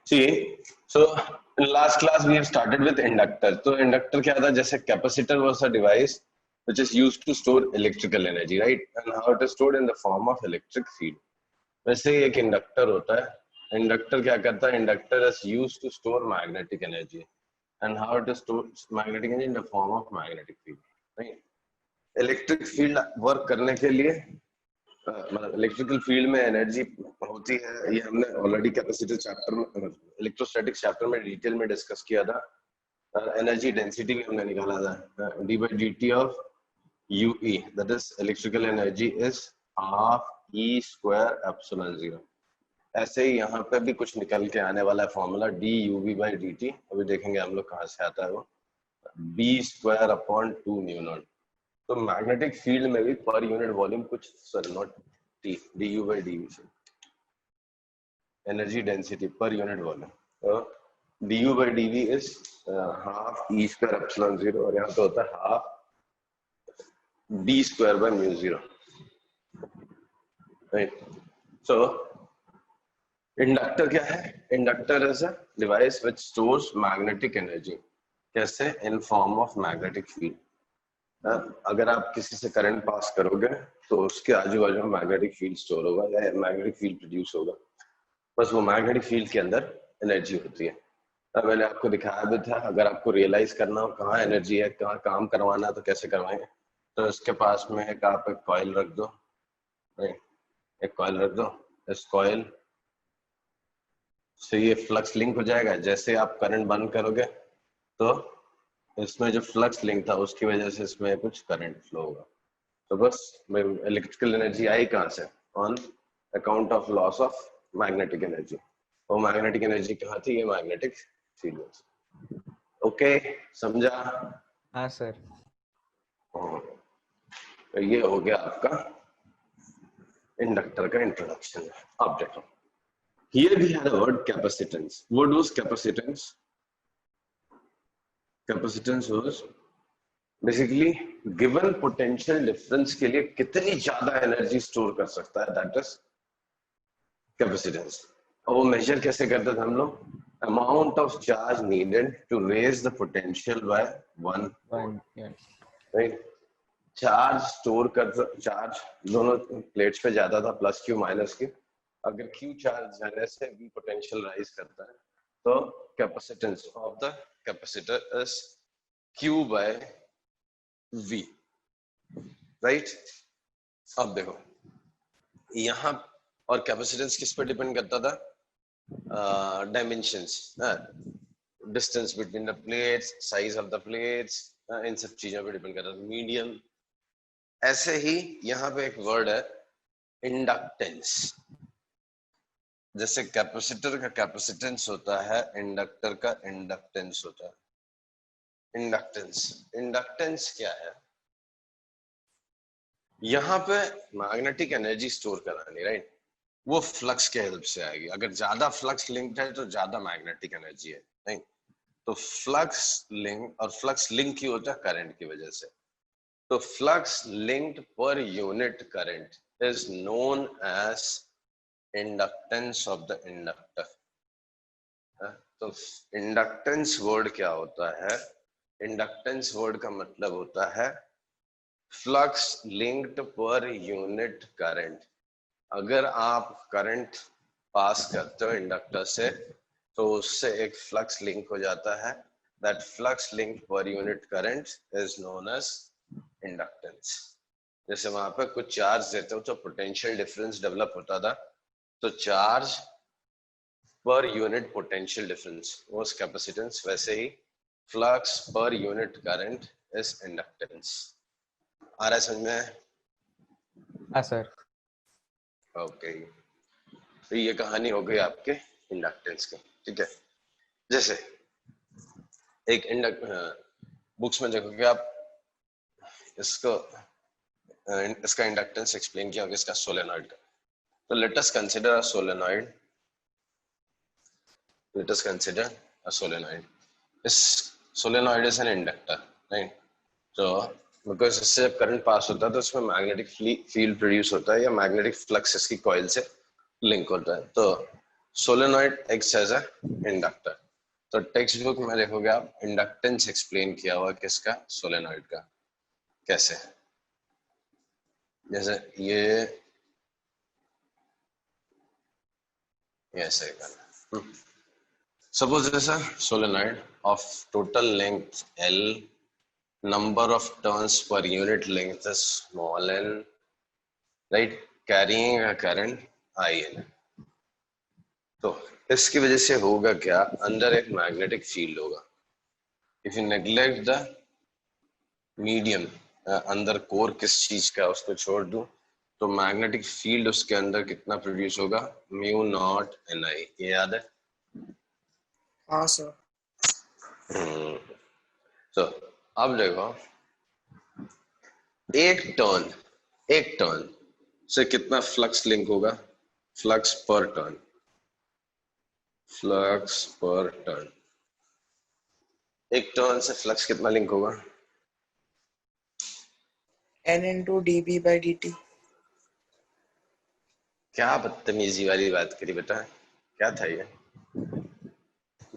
See, so in last class we have started with inductor. तो inductor क्या था? जैसे capacitor was a device which is used to store electrical energy, right? And how it is stored in the form of electric field. वैसे ही एक inductor होता है. Inductor क्या करता है? Inductor is used to store magnetic energy. And how it is stored magnetic energy in the form of magnetic field, right? Electric field work करने के लिए मतलब इलेक्ट्रिकल फील्ड में एनर्जी होती है, ये हमने ऑलरेडी कैपेसिटर चैप्टर में इलेक्ट्रोस्टैटिक्स चैप्टर में डिटेल में डिस्कस किया था. एनर्जी डेंसिटी भी हमने निकाला था, d by d t of UE, that is electrical energy is half E square epsilon zero. ऐसे ही यहाँ पे भी कुछ निकल के आने वाला है formula, d u v by d t. अभी देखेंगे हम लोग कहाँ से आता है वो, B square upon 2 mu naught. तो मैग्नेटिक फील्ड में भी पर यूनिट वॉल्यूम कुछ सर नॉट टी d u by d v से energy density per unit volume. तो d u by d v is half E square epsilon zero, और यहाँ पे होता है half B square by mu zero, right. So inductor क्या है? Inductor is a device which stores magnetic energy. कैसे? In form of magnetic field. अगर आप किसी से करंट पास करोगे तो उसके आजू बाजू में मैग्नेटिक फील्ड स्टोर होगा या मैग्नेटिक फील्ड प्रोड्यूस होगा. बस वो मैग्नेटिक फील्ड के अंदर एनर्जी होती है. मैंने आपको दिखाया भी था, अगर आपको रियलाइज करना हो कहाँ एनर्जी है, कहाँ काम करवाना है, तो कैसे करवाएंगे. तो इसके पास में एक आप एक कॉइल रख दो, एक कॉइल रख दो. इस कॉइल से ये फ्लक्स लिंक हो जाएगा. जैसे आप करंट बंद करोगे तो इसमें जो फ्लक्स लिंक था उसकी वजह से इसमें कुछ करंट फ्लो होगा. तो बस इलेक्ट्रिकल एनर्जी आई कहाँ से? On account of loss of magnetic energy. और मैग्नेटिक एनर्जी कहाँ थी? ये मैग्नेटिक फील्ड. ओके, समझा? हाँ सर. तो ये हो गया आपका इंडक्टर का इंट्रोडक्शन. अब देखो, here we had a word capacitance. What was capacitance? Capacitance was basically given potential difference के लिए कितनी ज्यादा एनर्जी स्टोर कर सकता है, that is capacitance. और वो मेजर कैसे करते थे हम लोग? Amount of charge needed to raise the potential by 1 volt. Right? Charge store कर, चार्ज दोनों प्लेट्स पे जाता था, प्लस क्यू माइनस क्यू. अगर क्यू चार्ज जाने से वी पोटेंशियल राइज करता है, तो capacitance of the capacitor is Q by V, right. अब देखो यहाँ, और कैपेसिटेंस किस पर डिपेंड करता था? Dimensions, distance between the plates, size of the plates, इन सब चीजों पे डिपेंड करता था. मीडियम. ऐसे ही यहाँ पे एक वर्ड है इंडक्टेंस. जैसे कैपेसिटर का कैपेसिटेंस होता है, इंडक्टर का इंडक्टेंस होता है. इंडक्टेंस, इंडक्टेंस क्या है? यहाँ पे मैग्नेटिक एनर्जी स्टोर करानी, राइट. वो फ्लक्स के हेल्प से आएगी. अगर ज्यादा फ्लक्स लिंक्ड है तो ज्यादा मैग्नेटिक एनर्जी है, नहीं. तो फ्लक्स लिंक, और फ्लक्स लिंक ही होता है करंट की वजह से. तो flux linked per unit current is known as inductance of the inductor. तो इंडक्टेंस वर्ड क्या होता है? इंडक्टेंस वर्ड का मतलब होता है flux linked per unit current. अगर आप करंट पास करते हो इंडक्टर से तो उससे एक फ्लक्स लिंक हो जाता है. That flux link per unit current is known as inductance. जैसे वहां पे कुछ चार्ज देते हो तो पोटेंशियल डिफरेंस डेवलप होता था, तो charge per unit potential difference was capacitance. वैसे ही flux per unit current is inductance. आ रहा है समझ में? हाँ सर. ओके, तो ये कहानी हो गई आपके इंडक्टेंस की, ठीक है. जैसे एक बुक्स में देखोगे आप, इसको इसका इंडक्टेंस एक्सप्लेन किया होगा, इसका सोलेनॉइड का. तो let us consider a solenoid. Let us consider a solenoid. इस solenoid is an inductor, right. तो बिकॉज इससे जब करंट पास होता है तो उसमें मैग्नेटिक फील्ड प्रोड्यूस होता है, या मैग्नेटिक फ्लक्स इसकी कॉइल से लिंक होता है. तो solenoid acts as a inductor. तो टेक्स्ट बुक में देखोगे आप इंडक्टेंस एक्सप्लेन किया हुआ किसका, सोलेनॉइड का। कैसे, जैसे ये ऐसे करना। Suppose this a solenoid of total length L, number of turns per unit length is small n, right, carrying a current IN। तो इसकी वजह से होगा क्या, अंदर एक मैग्नेटिक फील्ड होगा। If you neglect the medium, अंदर कोर किस चीज का उसको छोड़ दूं, तो मैग्नेटिक फील्ड उसके अंदर कितना प्रोड्यूस होगा, म्यू नॉट एन आई। ये याद है? हाँ सर। तो अब देखो, एक टर्न से कितना फ्लक्स लिंक होगा, flux per turn, flux per turn. एक टर्न से फ्लक्स कितना लिंक होगा, n into dB/dt। क्या बदतमीजी वाली बात करी बेटा, क्या था ये?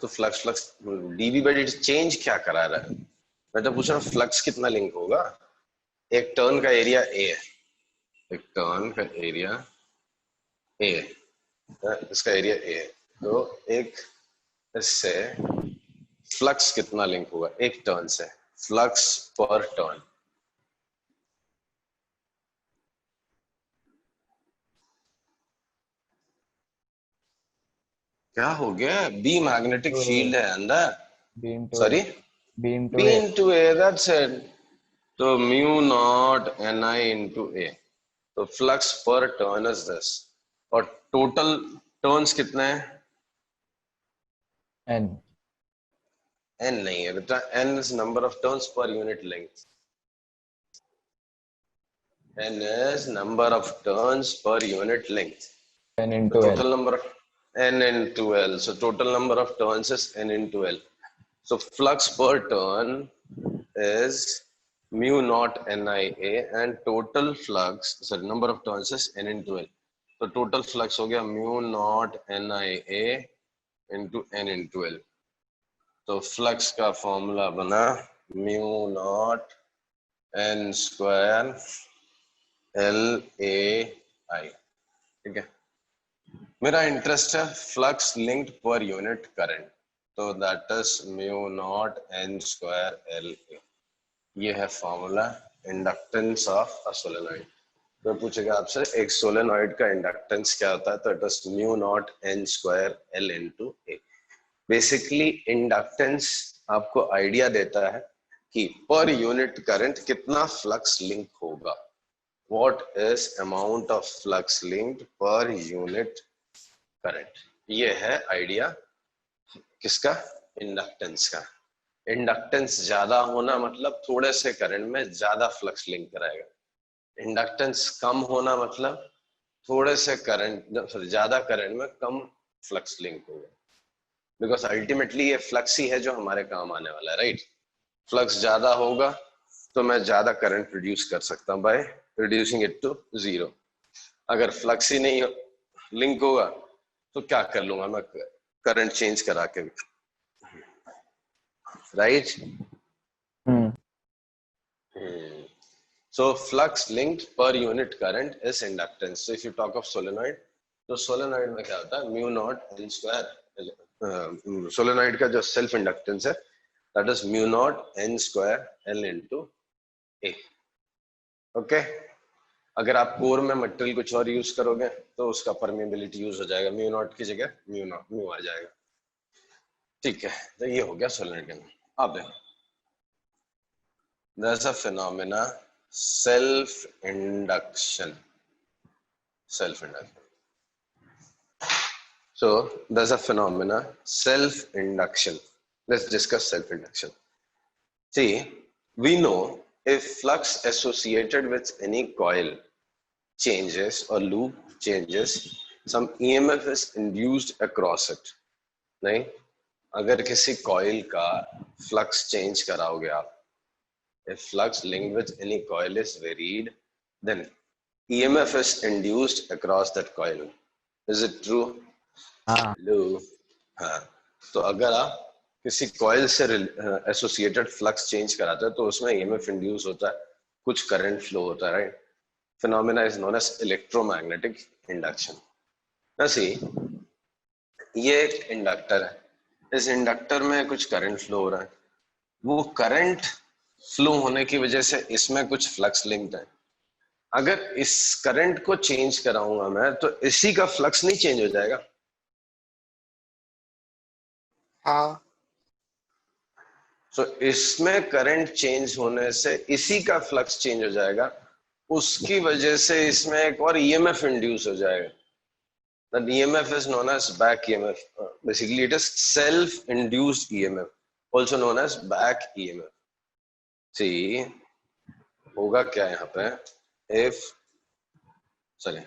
तो flux dB by D change क्या करा रहा है? मैं तो पूछ रहा हूँ फ्लक्स कितना लिंक होगा। एक टर्न का एरिया ए है, एक टर्न का एरिया ए, इसका एरिया ए है, तो एक इससे फ्लक्स कितना लिंक होगा एक टर्न से, फ्लक्स पर टर्न। क्या हो गया, बी मैग्नेटिक फील्ड है अंदर, sorry B into A, that's it. तो mu naught n i into A, तो flux per turn is this. और टोटल टर्न्स कितने हैं, n एन नहीं है बेटा, n is number of turns per unit length, n is number of turns per unit length. n The into total l। number of n into L. So total number of turns is n into L. So flux per turn is mu naught NIA and total flux, sorry, number of turns is n into L. So total flux हो गया mu naught NIA into n into L. तो flux का formula बना mu naught n square L A I। ठीक है, मेरा interest है flux linked per unit current, तो that is mu naught n square l A. ये है formula inductance of a solenoid. तो पूछेगा आपसे एक सोलेनॉइड का इंडक्टेंस क्या होता है, तो it is mu naught n square L into A. Basically inductance आपको आइडिया देता है कि पर यूनिट करंट कितना फ्लक्स लिंक होगा, what is amount of flux linked per unit current. ये है आइडिया किसका, इंडक्टेंस का। इंडक्टेंस ज्यादा होना मतलब थोड़े से करंट में ज्यादा फ्लक्स लिंक कराएगा, इंडक्टेंस कम होना मतलब थोड़े से करंट, ज्यादा करंट में कम फ्लक्स लिंक होगा। बिकॉज अल्टीमेटली ये फ्लक्स ही है जो हमारे काम आने वाला है, राइट। फ्लक्स ज्यादा होगा तो मैं ज्यादा करंट प्रोड्यूस कर सकता हूँ by reducing it to zero. अगर फ्लक्स ही नहीं लिंक होगा तो क्या कर लूंगा मैं, करंट चेंज करा के, right. So flux linked per unit current is inductance. So if you talk of solenoid, तो solenoid में क्या होता है, mu naught n square, solenoid का जो सेल्फ इंडक्टेंस है that is mu naught n square L into A. Okay, अगर आप कोर में मटेरियल कुछ और यूज करोगे तो उसका परमेबिलिटी यूज हो जाएगा, म्यू नॉट की जगह म्यू आ जाएगा। ठीक है, तो ये हो गया सोलेनॉइड का। अब देखो, there's a phenomena self induction। So there's a phenomena self induction। Let's discuss self induction। See, we know if flux associated with any coil changes or loop changes, some EMF is induced across it। नहीं, अगर किसी coil का flux change कराओगे आप, if flux linked with any coil is varied, then EMF is induced across that coil। Is it true? हाँ hello. हाँ, तो अगर आप किसी कॉइल से एसोसिएटेड फ्लक्स चेंज कराते हैं तो उसमें ईएमएफ इंड्यूस होता है, कुछ करंट फ्लो होता है, right? Phenomena is known as electromagnetic induction. वैसे ये एक इंडक्टर है, इस इंडक्टर में कुछ करंट फ्लो हो रहा है, वो करंट फ्लो होने की वजह से इसमें कुछ फ्लक्स लिंक्ड है। अगर इस करंट को चेंज कराऊंगा मैं तो इसी का फ्लक्स नहीं चेंज हो जाएगा? हाँ तो इसमें करंट चेंज होने से इसी का फ्लक्स चेंज हो जाएगा, उसकी वजह से इसमें एक और ईएमएफ इंड्यूस हो जाएगा। That EMF is known as back EMF. Basically, it is self-induced EMF, also known as back EMF. See, होगा क्या यहाँ पे? If, sorry,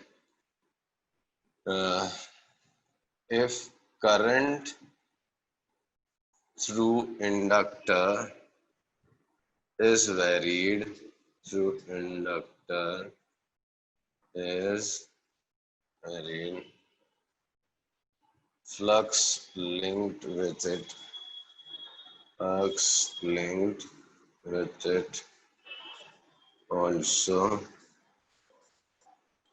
if current through inductor is varied, through inductor is varied, flux linked with it, flux linked with it also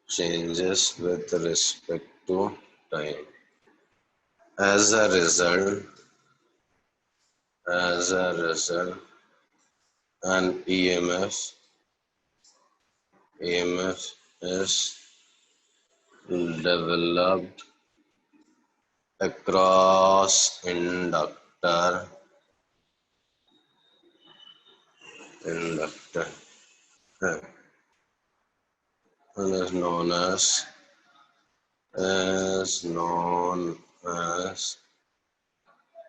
changes with respect to time. As a result, an EMF is developed across inductor and is known as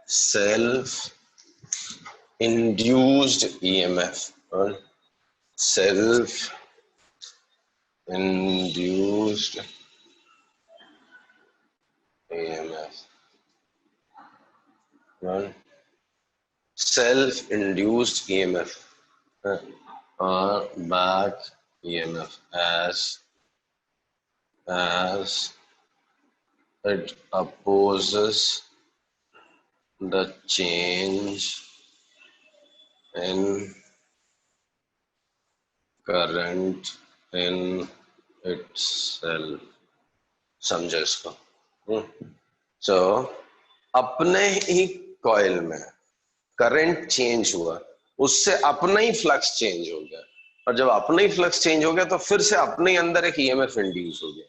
self-induced EMF or self-induced EMF. Well, self-induced EMF or back EMF as it opposes the change in current in itself. समझो इसको। So, अपने ही coil में current change हुआ, उससे अपना ही flux change हो गया, और जब अपना ही फ्लक्स चेंज हो गया तो फिर से अपने ही अंदर एक ईएमएफ इंड्यूस हो गया,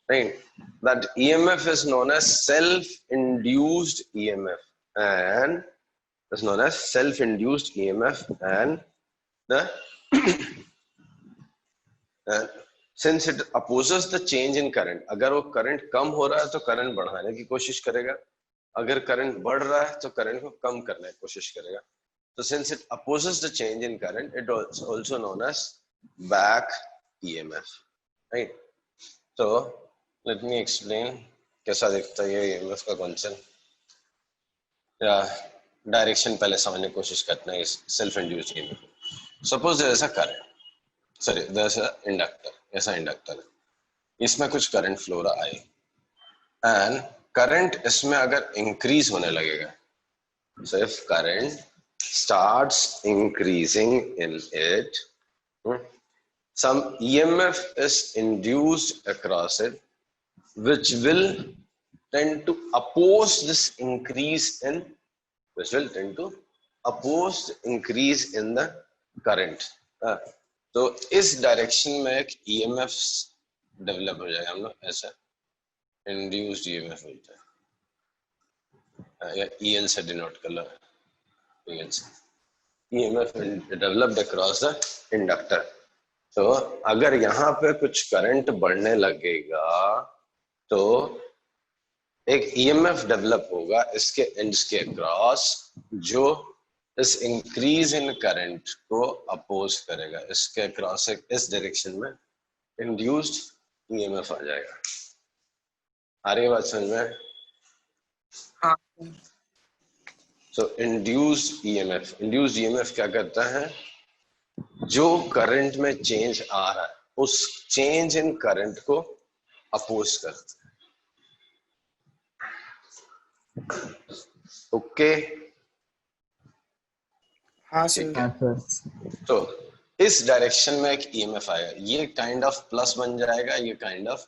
right? That EMF is known as self induced EMF and is known as self-induced EMF and the since it opposes the change in current, अगर वो करंट कम हो रहा है तो करंट बढ़ाने की कोशिश करेगा, अगर करंट बढ़ रहा है तो करंट को कम करने की कोशिश करेगा। तो since it opposes the change in current, it is also known as back EMF, right? So let me explain कैसा दिखता है ये EMF का कॉन्सेप्ट, या डायरेक्शन पहले समझने की कोशिश करते हैं। Self induced EMF, suppose there is a current, sorry there is a inductor, ऐसा इंडक्टर है, इसमें कुछ करंट फ्लो रहा है एंड करंट इसमें अगर इंक्रीज होने लगेगा, so if current starts increasing in it, some EMF is induced across it which will tend to oppose this increase in the current. तो इस डायरेक्शन में एक EMF डेवलप हो जाएगा, हम लोग ऐसा इंड्यूस्ड EMF बोलते हैं, या EL से डिनोट कर लो, EL से EMF developed across the inductor. तो अगर यहाँ पे कुछ करंट बढ़ने लगेगा तो एक EMF डेवलप होगा इसके एंड्स के अक्रॉस जो इस इंक्रीज इन करंट को अपोज करेगा, इसके अक्रॉस इस डायरेक्शन में इंड्यूस्ड EMF आ जाएगा। आ रही है बात समझ में? हाँ So induced EMF क्या करता है, जो करंट में चेंज आ रहा है उस चेंज इन करंट को अपोज करता है। ओके हाँ ठीक सर। है। हाँ सर। तो इस डायरेक्शन में एक ईएमएफ आएगा, ये काइंड ऑफ प्लस बन जाएगा, ये काइंड ऑफ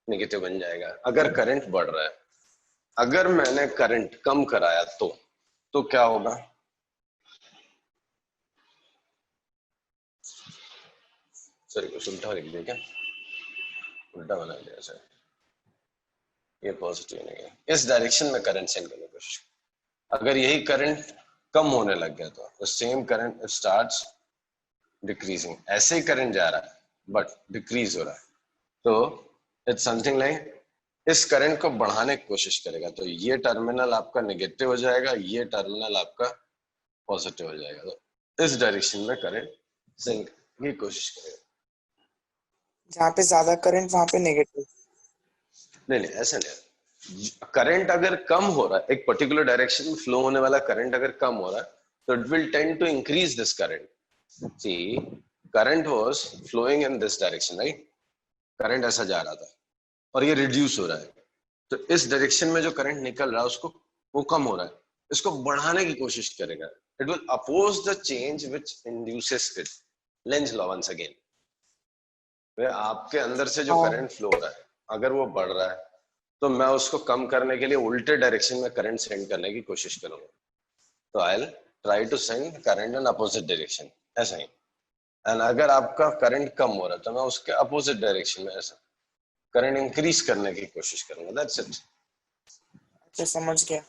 नेगेटिव बन जाएगा अगर करंट बढ़ रहा है। अगर मैंने करंट कम कराया तो क्या होगा? सॉरी कुछ उल्टा लिख दिया क्या? उल्टा बना दिया सर, ये पॉजिटिव नहीं है। इस डायरेक्शन में करंट सेंड करने की कोशिश, अगर यही करंट कम होने लग गया तो सेम करंट स्टार्ट्स डिक्रीजिंग। ऐसे ही करंट जा रहा है बट डिक्रीज हो रहा है, तो इट्स समथिंग लाइक इस करंट को बढ़ाने की कोशिश करेगा, तो ये टर्मिनल आपका नेगेटिव हो जाएगा, ये टर्मिनल आपका पॉजिटिव हो जाएगा। तो इस डायरेक्शन में करंट सिंक की कोशिश करेगा। जहाँ पे ज्यादा करंट वहां पे नेगेटिव। नहीं नहीं ऐसा नहीं, करंट अगर कम हो रहा है, एक पर्टिकुलर डायरेक्शन में फ्लो होने वाला करंट अगर कम हो रहा है, तो it will tend to increase this current. See current was flowing in this direction, right? Current ऐसा जा रहा था और ये रिड्यूस हो रहा है, तो इस डायरेक्शन में जो करंट निकल रहा है उसको वो कम हो रहा है, इसको बढ़ाने की कोशिश करेगा। It will oppose the change which induces it. Lenz law once again, वे आपके अंदर से जो हाँ करंट फ्लो हो रहा है अगर वो बढ़ रहा है, तो मैं उसको कम करने के लिए उल्टे डायरेक्शन में करंट सेंड करने की कोशिश करूंगा। तो I will try to send current in opposite direction, ऐसा ही। एंड अगर आपका करंट कम हो रहा है तो मैं उसके अपोजिट डायरेक्शन में ऐसा करंट इंक्रीज करने की कोशिश करूंगा। That's it. अच्छा समझ गया।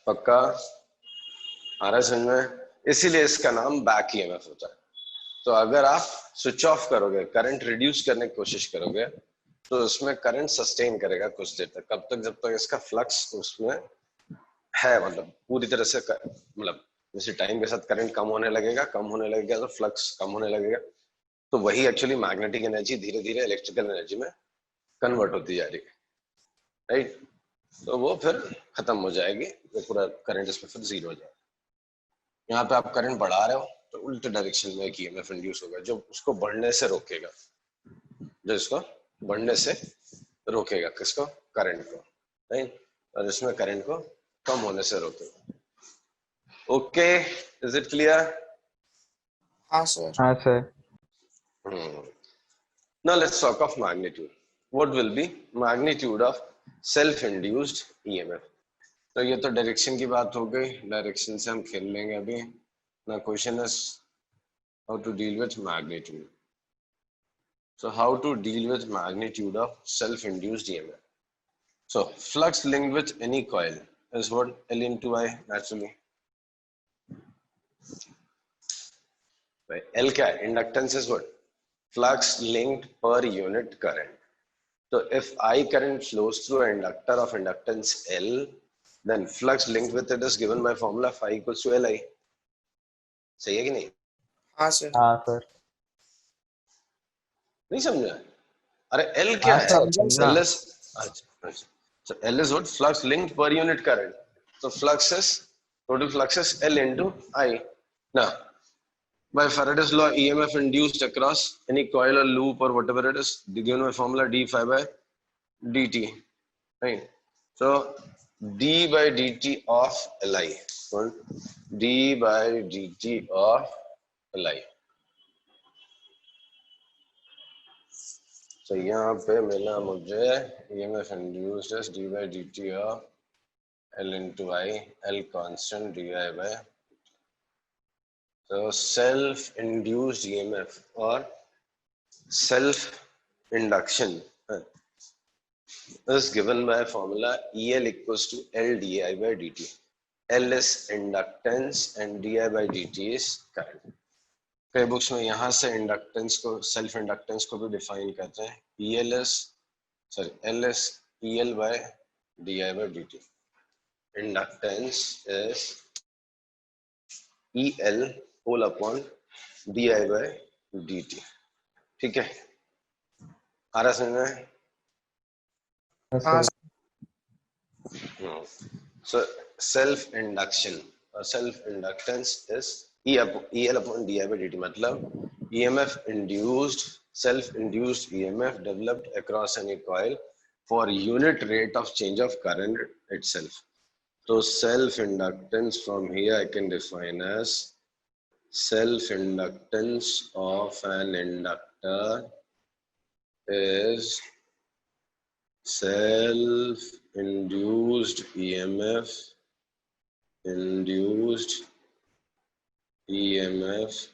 पक्का आ रहा है समझ में? इसीलिए इसका नाम बैक ईएमएफ होता है। तो अगर आप स्विच ऑफ करोगे, करंट रिड्यूस करने की कोशिश करोगे, तो उसमें करंट सस्टेन करेगा कुछ देर तक, कब तक? जब तक इसका फ्लक्स उसमें है, मतलब पूरी तरह से मतलब जैसे टाइम के साथ करंट कम होने लगेगा तो फ्लक्स कम होने लगेगा, तो वही एक्चुअली मैग्नेटिक एनर्जी धीरे धीरे इलेक्ट्रिकल एनर्जी में कन्वर्ट होती जा रही है, राइट? तो वो फिर खत्म हो जाएगी, वो पूरा करंट इसमें फिर जीरो हो जाएगा। यहाँ पे आप करंट बढ़ा रहे हो तो उल्टे डायरेक्शन में एक ईएमएफ इंड्यूस होगा जो उसको बढ़ने से रोकेगा, जो इसको बढ़ने से रोकेगा, किसको? करंट को, राइट? और इसमें करंट को कम होने से रोकेगा। Okay, is it clear? हाँ सर। हाँ sir. Now let's talk of magnitude. What will be magnitude of self-induced EMF? तो ये तो डायरेक्शन की बात हो गई, डायरेक्शन से हम खेल लेंगे अभी ना। Question is how to deal with magnitude. So how to deal with magnitude of self-induced EMF? So flux linked with any coil is what? L into I naturally. Right. L क्या है? Inductance is what? Flux linked per unit current. So if I current flows through an inductor of inductance L, then flux linked with it is given by formula phi equals to Li. सही है कि नहीं? हाँ sir. हाँ sir. नहीं समझा? अरे L क्या हाँ है? सर समझा समझा। सर। L is अच्छा, अच्छा. So L is what? Flux linked per unit current. So flux is total flux is L into I. Now by Faraday's law, EMF induced across any coil or loop or whatever it is, given by formula d phi by dt, right? So d by dt of Li, d by dt of Li. So यहाँ पे मिला मुझे EMF induced as d by dt of L into I, L constant di by. So self-induced EMF or self-induction is given by formula EL equals to L di by dt. L is inductance and di by dt is current. कई books में यहाँ से inductance को, self inductance को भी define करते हैं। L is EL by di by dt. Inductance is EL whole upon di by dt. ठीक है, आ रहा समझ में? हाँ sir. So self-induction or self-inductance is EL upon di by dt. मतलब EMF induced, self-induced EMF developed across any coil for unit rate of change of current itself. So self-inductance from here I can define as self-inductance of an inductor is self-induced EMF developed